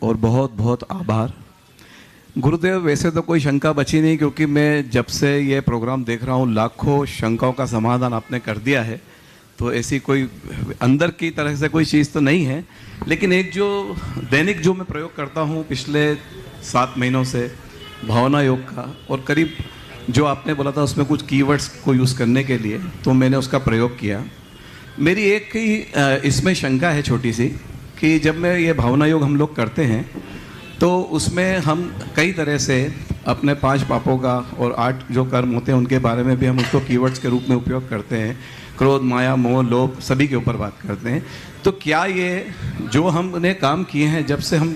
और बहुत बहुत आभार। गुरुदेव, वैसे तो कोई शंका बची नहीं, क्योंकि मैं जब से ये प्रोग्राम देख रहा हूँ लाखों शंकाओं का समाधान आपने कर दिया है, तो ऐसी कोई अंदर की तरह से कोई चीज़ तो नहीं है। लेकिन एक जो दैनिक जो मैं प्रयोग करता हूँ पिछले 7 महीनों से, भावना योग का, और करीब जो आपने बोला था उसमें कुछ कीवर्ड्स को यूज़ करने के लिए, तो मैंने उसका प्रयोग किया। मेरी एक ही इसमें शंका है छोटी सी, कि जब मैं ये भावना योग हम लोग करते हैं तो उसमें हम कई तरह से अपने 5 पापों का और 8 जो कर्म होते हैं उनके बारे में भी हम उसको कीवर्ड्स के रूप में उपयोग करते हैं। क्रोध, माया, मोह, लोभ, सभी के ऊपर बात करते हैं। तो क्या ये जो हमने काम किए हैं जब से हम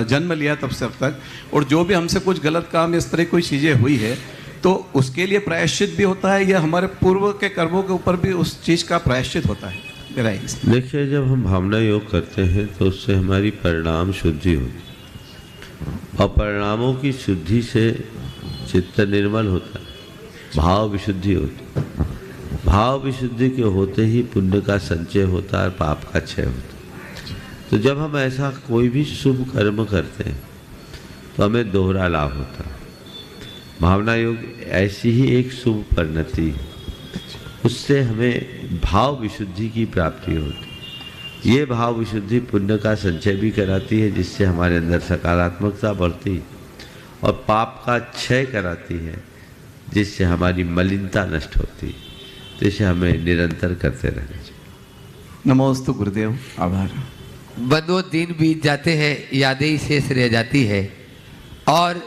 जन्म लिया तब से अब तक, और जो भी हमसे कुछ गलत काम इस तरह कोई चीज़ें हुई है, तो उसके लिए प्रायश्चित भी होता है, या हमारे पूर्व के कर्मों के ऊपर भी उस चीज़ का प्रायश्चित होता है? मेरा देखिए, जब हम भावना योग करते हैं तो उससे हमारी परिणाम शुद्धि होती है, और परिणामों की शुद्धि से चित्त निर्मल होता है, भाव विशुद्धि होती है। भाव विशुद्धि के होते ही पुण्य का संचय होता है और पाप का क्षय होता है। तो जब हम ऐसा कोई भी शुभ कर्म करते हैं तो हमें दोहरा लाभ होता है। भावना योग ऐसी ही एक शुभ परिणति है, उससे हमें भाव विशुद्धि की प्राप्ति होती है। ये भाव विशुद्धि पुण्य का संचय भी कराती है, जिससे हमारे अंदर सकारात्मकता बढ़ती है, और पाप का क्षय कराती है, जिससे हमारी मलिनता नष्ट होती है। तो इसे हमें निरंतर करते रहना चाहिए। नमोस्तु गुरुदेव, आभार। बदो दिन बीत जाते हैं, यादें ही शेष रह जाती है, और